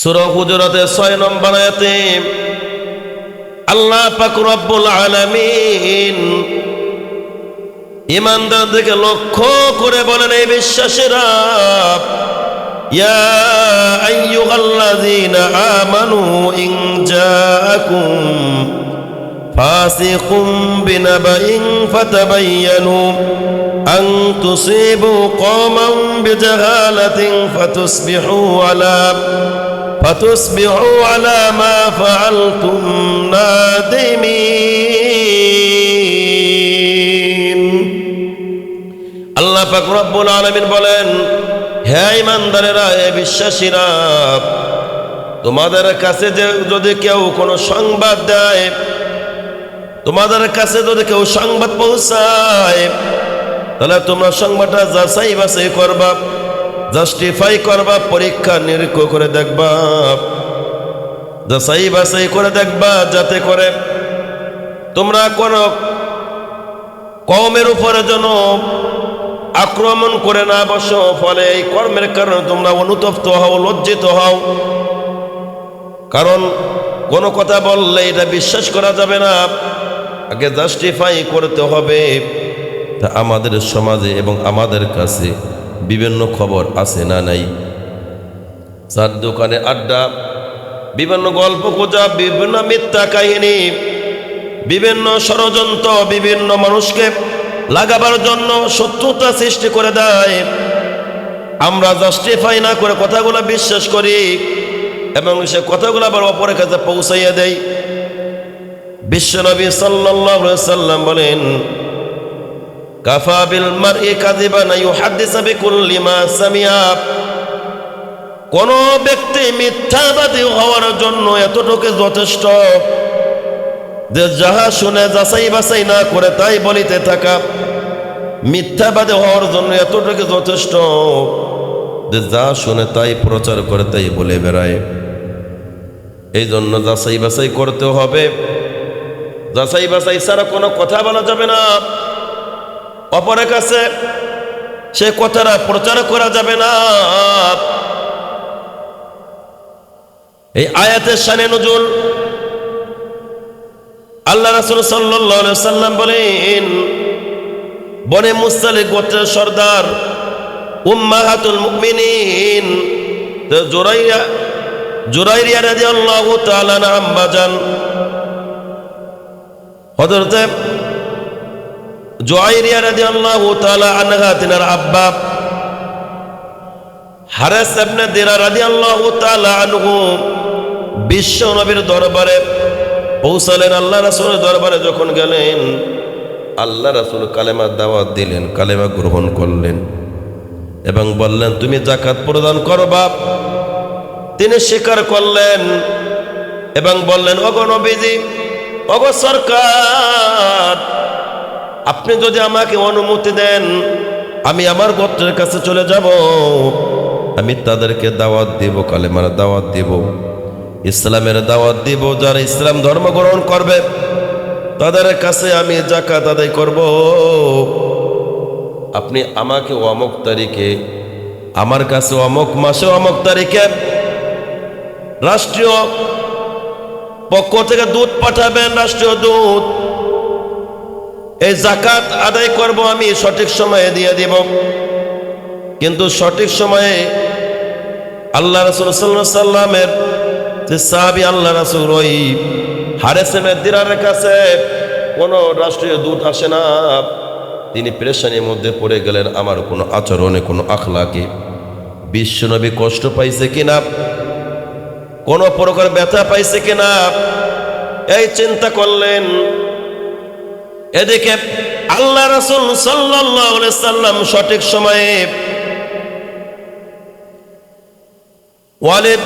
সূরা হুজুরাতের 6 নম্বর আয়াতে আল্লাহ পাক রব্বুল আলামিন ঈমানদারদেরকে লক্ষ্য করে বলেন, এই বিশ্বাসীরা, ইয়া আইয়ুহাল্লাযীনা আমানু ইন জাআকুম ফাসিকুম বিনাবাইন ফাতাবায়ানু আন তুসিবু কওমান বিজাহালাতিন ফাতুসবিহু আলা মা ফাআলতুম নাদিমিন। আল্লাহ পাক রব্বুল আলামিন বলেন, হে ঈমানদারেরা, হে বিশ্বাসীরা, তোমাদের কাছে যদি কেউ কোনো সংবাদ দেয়, তোমাদের কাছে যদি কেউ সংবাদ পৌঁছায়, তাহলে তোমরা সংবাদটা যাচাই বাছাই করবা, জাস্টিফাই করবা, পরীক্ষা নিরীক্ষা করে দেখবা, যাচাই বাছাই করে দেখবা, যাতে করে তোমরা কোনো কওমের উপরে যেন আক্রমণ করে না বসো, ফলে এই কর্মের কারণে তোমরা অনুতপ্ত হও, লজ্জিত হও। কারণ কোনো কথা বললে এটা বিশ্বাস করা যাবে না, আগে জাস্টিফাই করতে হবে। তা আমাদের সমাজে এবং আমাদের কাছে বিভিন্ন খবর আছে না নাই? চার দোকানে আড্ডা, বিভিন্ন গল্প গুজব, বিভিন্ন মিথ্যা কাহিনী, বিভিন্ন ষড়যন্ত্র, বিভিন্ন মানুষকে লাগাবার জন্য শত্রুতা সৃষ্টি করে দেয়। আমরা জাস্টিফাই না করে কথাগুলো বিশ্বাস করি এবং সে কথাগুলো আবার অপরের কাছে পৌঁছাইয়া দেয়। বিশ্বনবী সাল্লাল্লাহু আলাইহি সাল্লাম বলেন, কাফা বিল মারই কাযিবান ইউহাদ্দিসু বিকুল্লি মা সামিআ। কোন ব্যক্তি মিথ্যাবাদী হওয়ার জন্য এতটুকু যথেষ্ট যে যাহা শুনে যাচাই বাছাই না করে তাই বলিতে থাকা। মিথ্যাবাদী হওয়ার জন্য এতটুকু যথেষ্ট যে যা শুনে তাই প্রচার করে তাই বলে বেড়ায়। এই জন্য যাচাই বাছাই করতে হবে। যাচাই বাছাই ছাড়া কোনো কথা বলা যাবে না, অপরের কাছে সে কথাটা প্রচার করা যাবে না। এই আয়াতের শানে নুজুল, আল্লাহ রাসূল সাল্লাল্লাহু আলাইহি সাল্লাম বলেন, বনে মুসতালিক গোত্রের সর্দার উম্মাহাতুল মুমিনিন জুরাইরিয়া রাদিয়াল্লাহু তাআলা আনহা আম্মাজান হযরত জুরাইরিয়া রাদিয়াল্লাহু তাআলা আনহা তিনার আব্বা হারিস ইবনে দিরার রাদিয়াল্লাহু তাআলা আনহু বিশ্ব নবীর দরবারে পৌঁছালেন। আল্লাহ রাসূলের দরবারে যখন গেলেন, আল্লাহ রাসূল কালেমার দাওয়াত দিলেন, কালেমা গ্রহণ করলেন এবং বললেন, তুমি যাকাত প্রদান করবা। তিনি স্বীকার করলেন এবং বললেন, ওগো নবীজি, ওগো সরকার, আপনি যদি আমাকে অনুমতি দেন, আমি আমার গোত্রের কাছে চলে যাব, আমি তাদেরকে দাওয়াত দিব, কালেমার দাওয়াত দিব, ইসলামের দাওয়াত দিব। যারা ইসলাম ধর্ম গ্রহণ করবে তাদের কাছে আমি যাকাত আদায় করব। আপনি আমাকে অমুক তারিখে, আমার কাছে অমুক মাসে অমুক তারিখে রাষ্ট্রীয় পক্ষ থেকে দূত পাঠাবেন, রাষ্ট্রীয় দূত, এই যাকাত আদায় করব, আমি সঠিক সময়ে দিয়ে দিব। কিন্তু সঠিক সময়ে আল্লাহ রাসূল সাল্লাল্লাহু আলাইহি সাল্লামের যে সাহাবী আল্লাহ রাসূল, ওই হারিস ইবনে দিরারের কাছে কোনো রাষ্ট্রীয় দূত আসে না। তিনি পেরেশানির মধ্যে পড়ে গেলেন, আমার কোনো আচরণে, কোনো আখলাকে বিশ্বনবী কষ্ট পাইছে কিনা, কোন প্রকার ব্যথা পাইছে কিনা, এই চিন্তা করলেন। এদিকে আল্লাহ রাসূল সাল্লাল্লাহু আলাইহি সাল্লাম সঠিক সময়ে ওয়ালিদ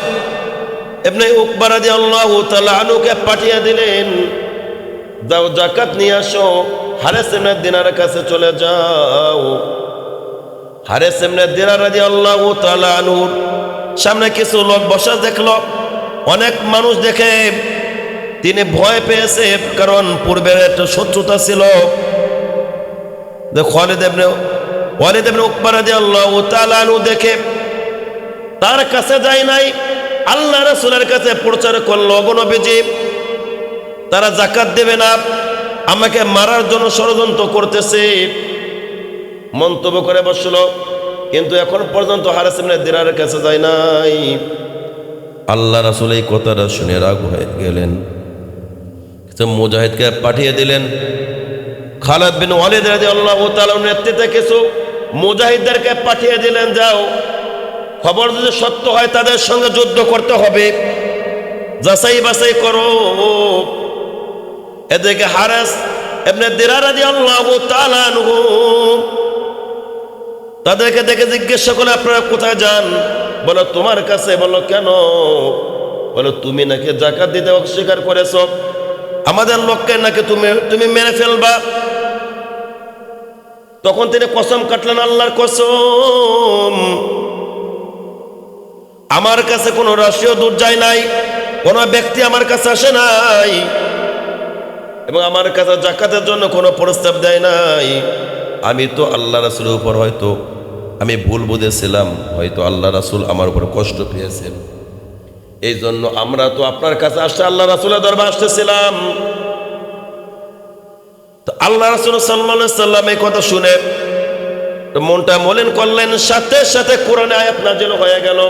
ইবনে উকবা রাদিয়াল্লাহু তাআলা আনহুকে পাঠিয়ে দিলেন, যাও যাকাত নিয়ে আসো, হারিস ইবনে দিনারের কাছে চলে যাও। হারিস ইবনে দিনার রাদিয়াল্লাহু তাআলা আনহুর সামনে কিছু লোক বসা দেখলো, অনেক মানুষ দেখে তিনি ভয় পেয়েছে, কারণ পূর্বের একটা শত্রুতা ছিল। ওয়ালিদ ইবনে উকবা রাদিয়াল্লাহু তাআলা আনহু দেখে তার কাছে যায় নাই, আল্লাহ রাসূলের কাছে প্রচার করলো, ওগো নবীজি তারা যাকাত দেবে না, আমাকে মারার জন্য ষড়যন্ত্র করতেছে, মন্তব্য করে বসলো। কিন্তু এখন পর্যন্ত হারিস ইবনে দিরারের কাছে যায় নাই। আল্লাহ রাসূল এই কথাটা শুনে রাগ হয়ে গেলেন, মুজাহিদকে পাঠিয়ে দিলেন। খালিদ বিন ওয়ালিদ রাদিয়াল্লাহু তাআলার নেতৃত্বে কিছু মুজাহিদদেরকে পাঠিয়ে দিলেন, যাও খবর যদি সত্য হয় তাদের সঙ্গে যুদ্ধ করতে হবে, যাচাই বাছাই করো। এদিকে হারিস ইবনে দিরার রাদিয়াল্লাহু তাআলা আনহু তাদেরকে দেখে জিজ্ঞাসা করে, আপনারা কোথায় যান? বলো তোমার কাছে। বলো কেন? বলো তুমি নাকি যাকাত দিতে অস্বীকার করেছো, আমাদের লোককে নাকি তুমি মেরে ফেলবা। তখন তিনি কসম কাটলেন, আল্লাহর কসম, আমার কাছে কোনো রাষ্ট্রীয় দূত যায় নাই, কোনো ব্যক্তি আমার কাছে আসে নাই, এবং আমার কাছে যাকাতের জন্য কোনো প্রস্তাব দেয় নাই। আমি তো আল্লাহ রাসূলের উপর হয়তো আমি ভুল বুঝেছিলাম, হয়তো আল্লাহ রাসূল আমার উপর কষ্ট পেয়েছেন, এই জন্য আমরা তো আপনার কাছে আসতে আল্লাহ রাসূলের দরবারে আসতেছিলাম। তো আল্লাহ রাসূল সাল্লাল্লাহু আলাইহি সাল্লাম এই কথা শুনে মনটা মলিন করলেন, সাথে সাথে কোরআনে আয়াত নাযিল হয়ে গেল,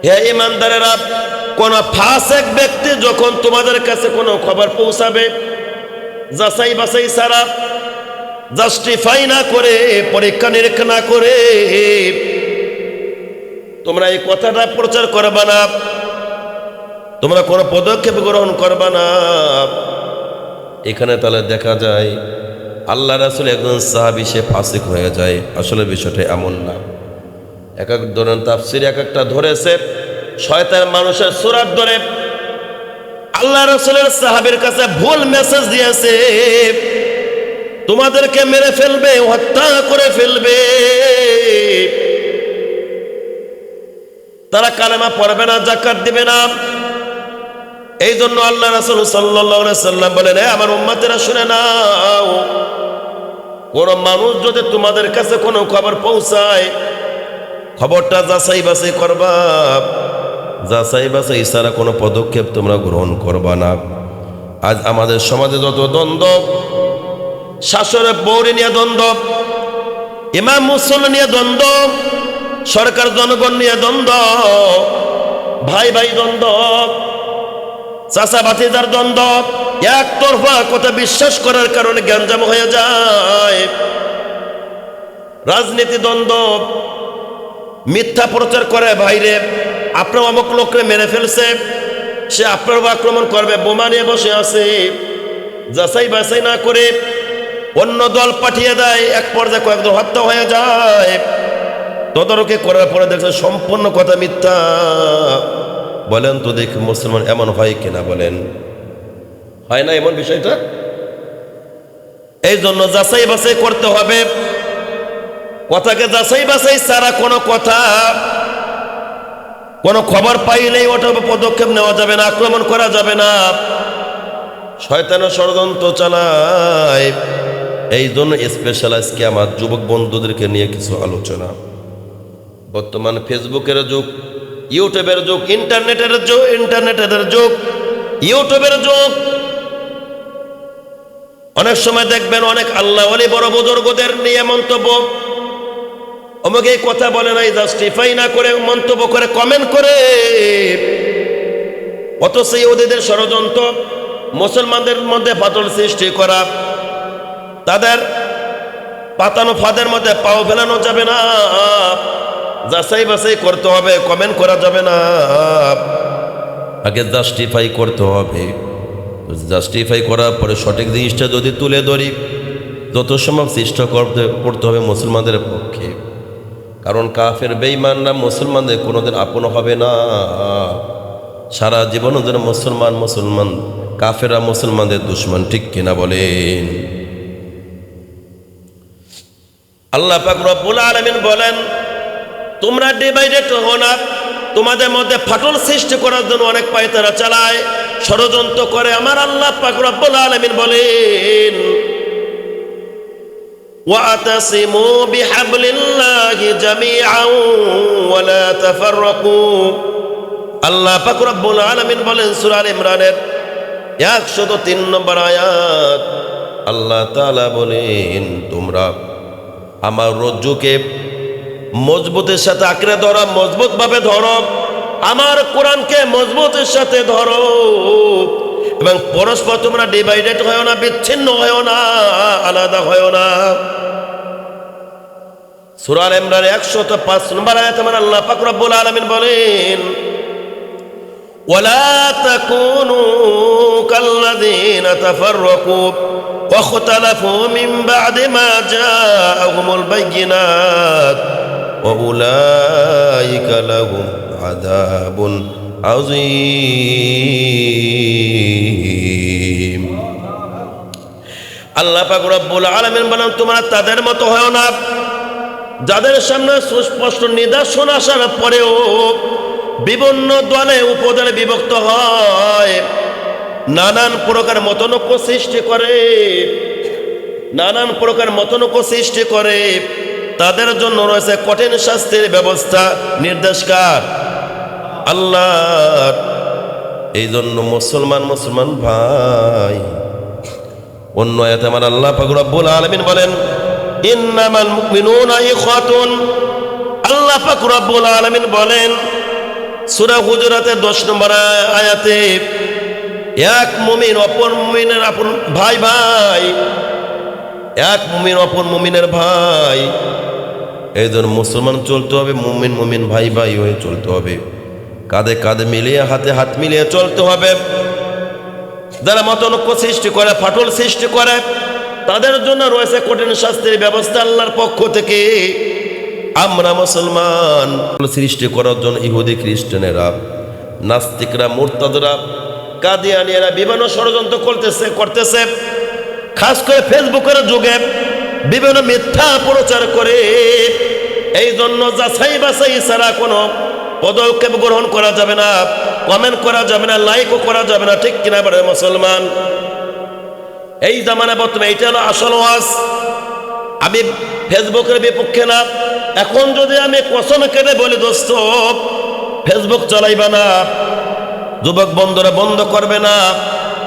হে ঈমানদারেরা, কোন ফাসিক ব্যক্তি যখন তোমাদের কাছে কোনো খবর পৌঁছাবে, যাচাই বাছাই ছাড়া, জাস্টিফাই না করে, পরীক্ষা নিরীক্ষা না করে তোমরা এই কথাটা প্রচার করবা না, তোমরা কোনো পদক্ষেপ গ্রহণ করবা না। এখানে তাহলে দেখা যায় আল্লাহ রাসূল একজন সাহাবী সে ফাসিক হয়ে যায়। আসলে বিষয়টা এমন না। এক এক ধরনের তাফসীর এক একটা ধরেছে, শয়তান মানুষের সুরাত ধরে আল্লাহ রাসূলের সাহাবীর কাছে ভুল মেসেজ দিয়েছে, তোমাদেরকে মেরে ফেলবে, হত্যা করে ফেলবে, তারা কালেমা পড়বে না, যাকাত দিবে না। এই জন্য আল্লাহ রাসূল সাল্লাল্লাহু আলাইহি সাল্লাম বলেন, আমার উম্মতেরা শুনে নাও, কোন মানুষ যদি তোমাদের কাছে কোনো খবর পৌঁছায়, খবরটা যাচাই বাছাই করবা, যাচাই বাছাই ছাড়া কোনো পদক্ষেপ তোমরা গ্রহণ করবা না। আজ আমাদের সমাজে যত দ্বন্দ্ব, শাসনের বৌরি নিয়ে দ্বন্দ্ব, ইমাম মুসল্লি নিয়ে দ্বন্দ্ব, সরকার জনগণ নিয়ে দ্বন্দ্ব, ভাই ভাই দ্বন্দ্ব, চাচা ভাতিজার দ্বন্দ্ব, একতরফা কথা বিশ্বাস করার কারণে গ্যাঞ্জাম হয়ে যায়। রাজনীতি দ্বন্দ্ব, মিথ্যা প্রচার করে, ভাইরে আপনার অমুক লোককে মেরে ফেলছে, সে আপনার আক্রমণ করবে, বোমা নিয়ে বসে আছে, যাচাই বাছাই না করে অন্য দল পাঠিয়ে দেয়, এক পর্যায়ে কয়েকজন হত্যা হয়ে যায়। তদারকি করার পরে দেখছে সম্পূর্ণ কথা মিথ্যা। বলেন তো দেখি মুসলমান এমন হয় কিনা? বলেন হয় না এমন বিষয়টা? এই জন্য যাচাই বাছাই করতে হবে। কথাকে যাচাই বাছাই ছাড়া কোনো কথা, কোনো খবর পাইলেই ওটা পদক্ষেপ নেওয়া যাবে না, আক্রমণ করা যাবে না। শয়তানের ষড়যন্ত্র চালায়। এই জন্য স্পেশাল আজকে আমার যুবক বন্ধুদেরকে নিয়ে কিছু আলোচনা। বর্তমান ফেসবুকের যুগ, ইউটিউবের যুগ, ইন্টারনেটের যুগ, ইউটিউবের যুগ। অনেক সময় দেখবেন অনেক আল্লাহ ওয়ালি বড় বুজুর্গদের নিয়ে মন্তব্য, অমুক এই কথা বলে নাই, জাস্টিফাই না করে মন্তব্য করে, কমেন্ট করে। অথচ ইহুদিদের ষড়যন্ত্র মুসলমানদের মধ্যে ফাটল সৃষ্টি করা, তাদের পাতানো ফাঁদের মধ্যে পাও ফেলানো যাবে না, যাচাই বাছাই করতে হবে, কমেন্ট করা যাবে না, আগে জাস্টিফাই করতে হবে। জাস্টিফাই করার পরে সঠিক জিনিসটা যদি তুলে ধরি, যত সম্ভব চেষ্টা করতে হবে মুসলমানদের পক্ষে। কারণ কাফের বেঈমানরা মুসলমানদের কোনোদিন আপন হবে না। সারা জীবন ওদের মুসলমান কাফেররা মুসলমানদের দুশমন, ঠিক কিনা বলেন? আল্লাহ পাক রব্বুল আলামিন বলেন, তোমরা ডিভাইডেড হও না, তোমাদের মধ্যে ফাটল সৃষ্টি করার জন্য অনেক পায়তারা চালায়, ষড়যন্ত্র করে। আমার আল্লাহ পাক রব্বুল আলামিন বলেন, ওয়াতাসিমু বিহাবলিল্লাহি জামিআন ওয়া লা তাফাররাকু। আল্লাহ পাক রব্বুল আলামিন বলেন সূরা আল ইমরানের 103 নম্বর আয়াত, আল্লাহ তাআলা বলেন তোমরা আমার রজ্জুকে মজবুতের সাথে আঁকড়ে ধরো, মজবুত ভাবে ধরো, আমার কোরআনকে মজবুতের সাথে ধরো এবং পরস্পর তোমরা ডিভাইডেড হয় না, বিচ্ছিন্ন হয় না, আলাদা হয় না। সূরা আল ইমরান 105 নম্বর আয়াতে আমার আল্লাহ পাক রব্বুল আলামিন বলেন ওয়ালা তাকুনু কাল্লাযীনা তাফাররাকু ওয়া ইখতালাফু মিন বা'দি মা জাআহুমুল বায়িনাত ওয়া উলাইকা লাহুম আযাবুন আযীম। আল্লাহ পাক রব্বুল আলামিন বলেন তোমরা তাদের মতো হয় না যাদের সামনে সুস্পষ্ট নিদর্শন আসার পরেও বিভিন্ন দলে উপদলে বিভক্ত হয়, নানান প্রকার মতনৈক্য সৃষ্টি করে, নানান প্রকার মতনৈক্য সৃষ্টি করে। তাদের জন্য রয়েছে কঠিন শাস্তির ব্যবস্থা, নির্দেশকার আল্লাহ। এই জন্য মুসলমান ভাই, অন্য আয়াতে আমার আল্লাহ পাক রব্বুল আলামিন বলেন ইন্নামাল মুমিনুনা ইখওয়াতুন। আল্লাহ পাক রব্বুল আলামিন বলেন সূরা হুজুরাতের 10 নম্বর আয়াতে, এক মুমিন অপর মুমিনের আপন ভাই, এক মুমিন অপর মুমিনের ভাই। এই জন্য মুসলমান চলতে হবে, মুমিন ভাই হয়ে চলতে হবে, কাঁধে কাঁধে মিলিয়ে, হাতে হাত মিলিয়ে চলতে হবে। যারা মতনৈক্য সৃষ্টি করে, ফাটল সৃষ্টি করে, তাদের জন্য রয়েছে কঠিন শাস্তির ব্যবস্থা আল্লাহর পক্ষ থেকে। আমরা মুসলমান সৃষ্টি করার জন্য ইহুদি খ্রিস্টানেরা, নাস্তিকরা, মুরতাদরা, কাদিয়ানীরা বিভিন্ন ষড়যন্ত্র করতেছে। খাস করে ফেসবুকের যুগে বিভিন্ন মিথ্যা প্রচার করে। এই জন্য যাচাই বাছাই ছাড়া কোনো পদক্ষেপ গ্রহণ করা যাবে না, কমেন্ট করা যাবে না, লাইকও করা যাবে না, ঠিক কিনা বলে মুসলমান? এই জামানা বর্তমানে এইটা হলো আসল ওয়াজ। আমি ফেসবুকের বিপক্ষে না। এখন যদি আমি কসম কেটে বলি দোস্ত ফেসবুক চালাইবা না, যুবক বন্ধুরা বন্ধ করবে না,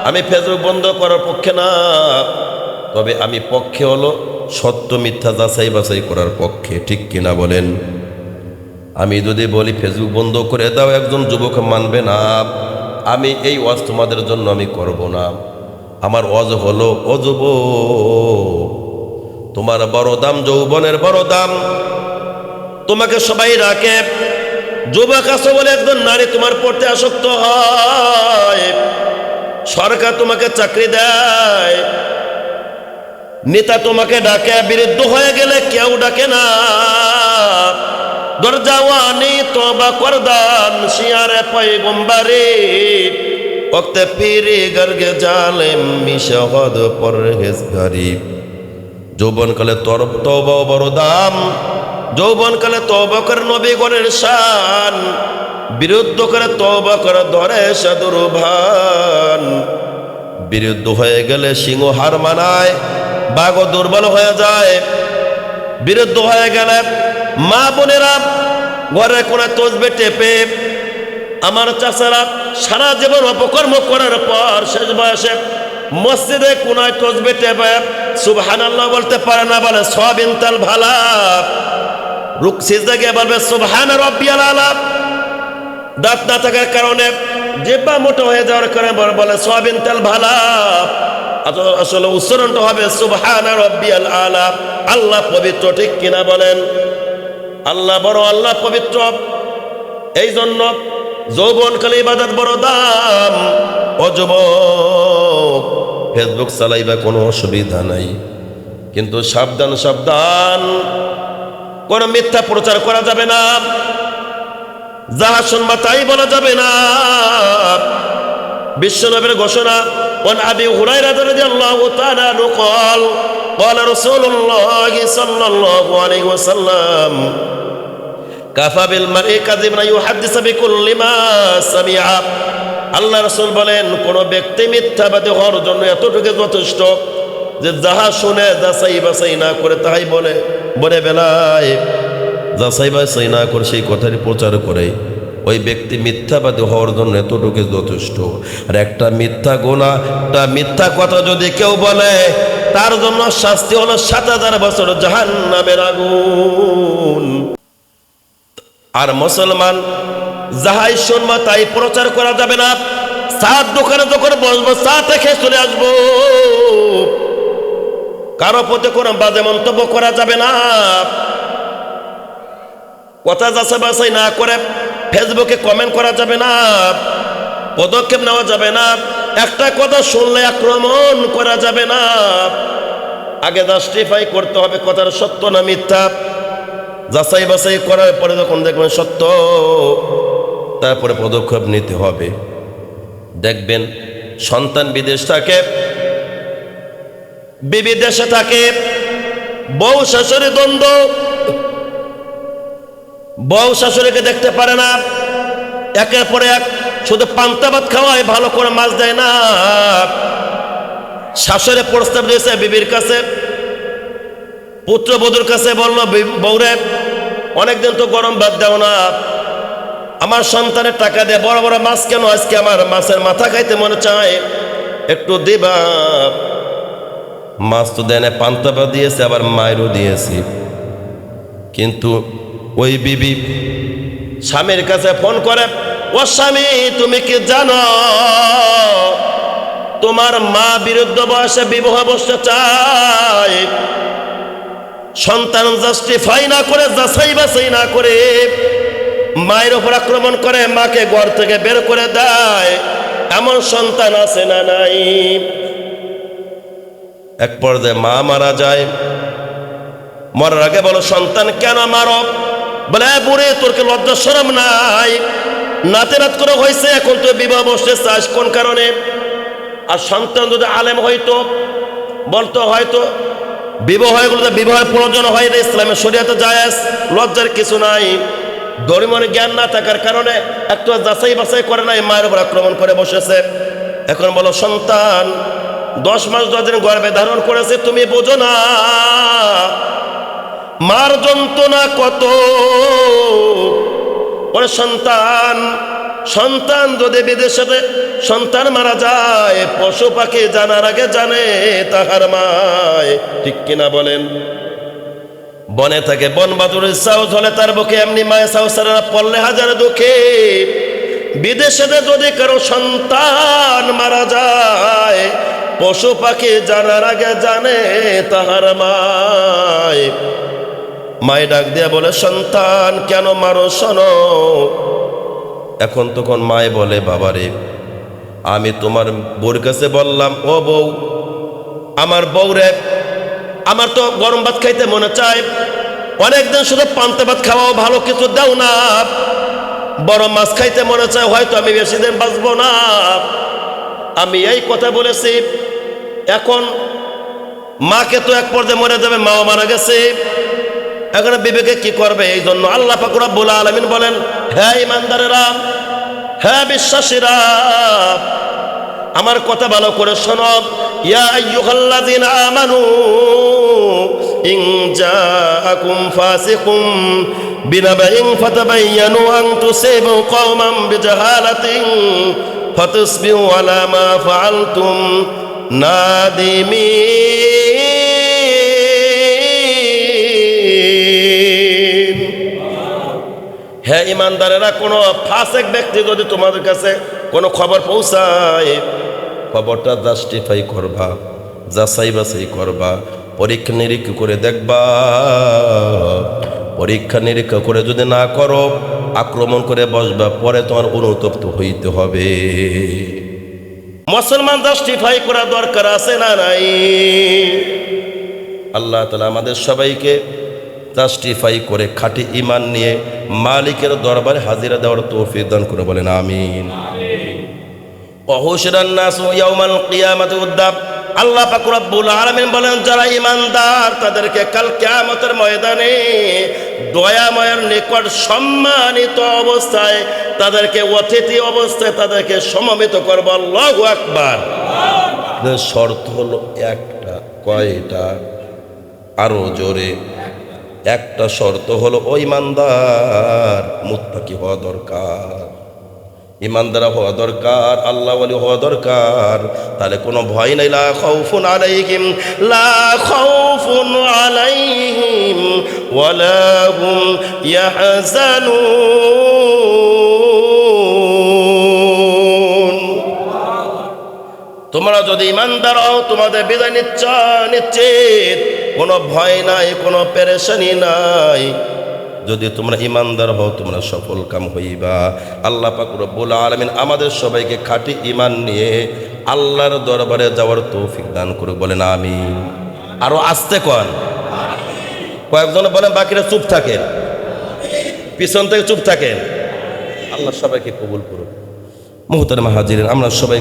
আমি ফেসবুক বন্ধ করার পক্ষে না। তবে আমি পক্ষে হলো সত্য মিথ্যা যাচাই বাছাই করার পক্ষে, ঠিক কিনা বলেন? আমি যদি বলি ফেসবুক বন্ধ করে দাও, একজন যুবক মানবে না। আমি এই ওয়াজ তোমাদের জন্য আমি করব না। আমার ওয়াজ হলো, ও যুবক, তোমার বড় দাম, যৌবনের বড় দাম। তোমাকে সবাই রাখে, যুবক আছো বলে একজন নারী তোমার পড়তে আসক্ত হয়, সরকার তোমাকে চাকরি দেয়, নেতা তোমাকে ডাকে, বিরুদ্ধ হয়ে গেলে কেউ ডাকে না। দরজাওয়ানি তওবা করদান শিয়ারে পয়গম্বরে, ওক্তে পীরে গর্গে জালেম মিশাহদ পরহেজগারি। যৌবনকালে তওবা বড় দাম, যৌবনকালে তওবা করে নবীগণের শান, বিরুদ্ধ করে তওবা করে ধরে সাদুরভান। বিরুদ্ধ হয়ে গেলে সিংহ হার মানায়, বাঘ দুর্বল হয়ে যায়। বিরুদ্ধ হয়ে গেলে মা বোনেরা ঘরে কোনা তসবে টেপে, আমার চাচারা সারা জীবন অপকর্ম করার পর শেষ বয়সে মসজিদে কোনায় তসবে টেপে সুবহানাল্লাহ বলতে পারে না, বলে সবিনতাল ভালা। রুকসিজদা গিয়ে বলবে সুবহান রাব্বিয়াল আলা। দাঁত না থাকার কারণে, জিহ্বা মোটা হয়ে যাওয়ার কারণে বলে সবিনতাল ভালা। আসলে উচ্চারণটা হবে সুবহান রাব্বিয়াল আলা। আল্লাহ পবিত্র, ঠিক কিনা বলেন? আল্লাহ বড়, আল্লাহ পবিত্র। এই জন্য যৌবনকালে ইবাদত বড় দাম। ও যুবক, ফেসবুক চালাইবা কোনো অসুবিধা নাই, কিন্তু সাবধান সাবধান, কোন মিথ্যা প্রচার করা যাবে না, যাহা শুনবা তাই বলা যাবে না। বিশ্বনবীর ঘোষণা, ওয়ান আবি হুরায়রা রাদিয়াল্লাহু তাআলা আনহু قال قال رسول الله صلى الله عليه وسلم কাফা বিল মারই কাযিবান ইউহাদ্দিসু বিকুল্লি মা সামিআ। আল্লাহ রাসূল বলেন, কোন ব্যক্তি মিথ্যাবাদী হওয়ার জন্য এতটুকু যথেষ্ট যে যাহা শুনে যাচাই বাছাই না করে তাহাই বলে বেলায়, যাচাই বাছাই না করে সেই কথাটি প্রচার করে। ওই ব্যক্তি মিথ্যাবাদী হওয়ার জন্য এতটুকু যথেষ্ট। আর একটা মিথ্যা গুনাহ, একটা মিথ্যা কথা যদি কেউ বলে, তার জন্য শাস্তি হলো ৭০০০ বছর জাহান্নামের আগুন। আর মুসলমান যাহাই শুনবো তাই প্রচার করা যাবে না। চার দোকানে যখন বসবো চাটা খেয়ে চলে আসবো, কারো প্রতি কোনো বাজে মন্তব্য করা যাবে না। কথা যাচাই বাছাই না করে ফেসবুকে কমেন্ট করা যাবে না, পদক্ষেপ নেওয়া যাবে না। একটা কথা শুনলে আক্রমণ করা যাবে না। আগে জাস্টিফাই করতে হবে কথার সত্য না মিথ্যা। যাচাই বাছাই করার পরে যখন দেখবেন সত্য, তারপরে পদক্ষেপ নিতে হবে। দেখবেন সন্তান বিদেশ থাকে, বিবি দেশে থাকে, বউ শাশুড়ি দ্বন্দ্ব, বউ শাশুড়িকে দেখতে পারে না, একের পরে এক শুধু পান্তা ভাত খাওয়ায়, ভালো করে মাছ দেয় না। শাশুড়ি প্রস্তাব দিয়েছে বিবির কাছে, পুত্রবধূর কাছে, বলল বউরে অনেকদিন তো গরম ভাত দাও না, আমার সন্তানের টাকা দিয়ে বড় বড় মাছ কেন, আজকে আমার মাছের মাথা খাইতে মনে চায়, একটু দিবা। মাছ তো দেয় না, পান্তা ভাত দিয়েছে, আবার মায়েরও দিয়েছি। কিন্তু ওই বিবি স্বামীর কাছে ফোন করে, ও স্বামী তুমি কি জানো তোমার মা বিরুদ্ধ বয়সে বিবাহ বসতে চায়? সন্তান জাস্টিফাই না করে, যাচাই বাছাই না করে মায়ের উপর আক্রমণ করে, মাকে ঘর থেকে বের করে দেয়। এমন সন্তান আছে না নাই? এক পর্যায়ে মা মারা যায়। মরার আগে বলো, সন্তান কেন মারো? বলে, বুড়ে তোর কি লজ্জা শরম নাই? নাতে রাত করে হয়েছে, এখন তো বিবাহ বসতে চাস কোন কারণে? আর সন্তান যদি আলেম হইতো, বলতো হয়তো বিবাহ হয়ে গেল, বিবাহের প্রয়োজন হয় না, ইসলামের শরীয়তে জায়েজ, লজ্জার কিছু নাই। ধর্মীয় জ্ঞান না থাকার কারণে একটু যাচাই বাছাই করে নাই, মায়ের উপর আক্রমণ করে বসেছে। এখন বলো, সন্তান 10 মাস 10 দিন গর্ভে ধারণ করেছে, তুমি বোঝো না মার যন্ত্রণা কত? ওরে সন্তান, সন্তান যদি বিদেশে সন্তান মারা যায়, পশু পাখি জানার আগে জানে তাহার মায়, ঠিক কিনা বলেন? বনে থাকে বন বাদুরের সাউজ হলে তার বুকে এমনি মায়ের সাউজ সারা পড়লে হাজার দুঃখে। বিদেশে যদি কারো সন্তান মারা যায়, পশু পাখি জানার আগে জানে তাহার মায়। মায় ডাক দিয়া বলে, সন্তান কেন মারো শোনো। এখন তখন মায় বলে, বাবারে আমি তোমার বউর কাছে বললাম, ও বউ, আমার বউরে আমার তো গরম ভাত খাইতে মনে চায়, অনেকদিন শুধু পান্তা ভাত খাওয়াও, ভালো কিছু দাও না, বড় মাছ খাইতে মনে চায়, হয়তো আমি বেশি দিন বাঁচবো না। আমি এই কথা বলেছি। এখন মাকে তো এক পর্যায়ে মরে যাবে, মাও মারা গেছে, এখন বিবেকে কি করবে? এই জন্য আল্লাহ পাক রব্বুল আলামিন বলেন, হে ঈমানদারেরা, হে বিশ্বাসীরা, আমার কথা ভালো করে শোনো। ইয়া আইয়ুহাল্লাযীনা আমানু ইন জাআকুম ফাসিকুম বিনাবাইন ফাতাবায়ানু আন তুসিবু কওমান বিজাহালাতিন ফাতাসবিহু আলা মা ফাআলতুম নাদিমিন। হে ঈমানদারেরা, কোনো ফাসিক ব্যক্তি যদি তোমাদের কাছে কোনো খবর পৌঁছায়, খবরটা জাস্টিফাই করবা, যাচাই বাছাই করবা, পরীক্ষা নিরীক্ষা করে দেখবা। পরীক্ষা নিরীক্ষা করে যদি না করো, আক্রমণ করে বসবা, পরে তোমার অনুতপ্ত হইতে হবে। মুসলমান জাস্টিফাই করা দরকার আছে না নাই? আল্লাহ তাআলা আমাদের সবাইকে জাস্টিফাই করে খাঁটি ঈমান নিয়ে মালিকের দরবারে হাজিরা দেওয়ার তৌফিক দান করে, বলেন আমিন। ওয়াহুশিরান নাসু ইয়াউমাল কিয়ামাতি উদ্দাব। আল্লাহ পাক রব্বুল আলামিন বলেন, যারা ঈমানদার তাদেরকে কাল কিয়ামতের ময়দানে দয়াময়ের নিকট সম্মানিত অবস্থায়, তাদেরকে অতিথি অবস্থায় তাদেরকে সমবেত করব। আল্লাহু আকবার। শর্ত হলো একটা, কয়টা? আরো জোরে। একটা শর্ত হলো ওই ইমানদার মুত্তাকি হওয়া দরকার, ইমানদার হওয়া দরকার, আল্লাহ ওয়ালি হওয়া দরকার। তাহলে কোনো ভয় নাই, লা খাউফুন আলাইহিম, লা খাউফুন আলাইহিম ওয়ালা হুম ইয়াহজানুন। তোমরা যদি ইমানদার হও, তোমাদের বিদায় নিশ্চিত, কোনো ভয় নাই, কোনো পেরেশানি নাই। যদি তোমরা ইমানদার হও, তোমরা সফল কাম হইবা। আল্লাহ পাক রব্বুল আলামিন আমাদের সবাইকে খাঁটি ইমান নিয়ে আল্লাহর দরবারে যাওয়ার তৌফিক দান করুক, বলেন আমিন। আরো আস্তে কন, কয়েকজন বলেন, বাকিরা চুপ থাকেন, পিছন থেকে চুপ থাকেন। আল্লাহ সবাইকে কবুল করুক। মুহতারাম হাজিরিন, আমরা সবাই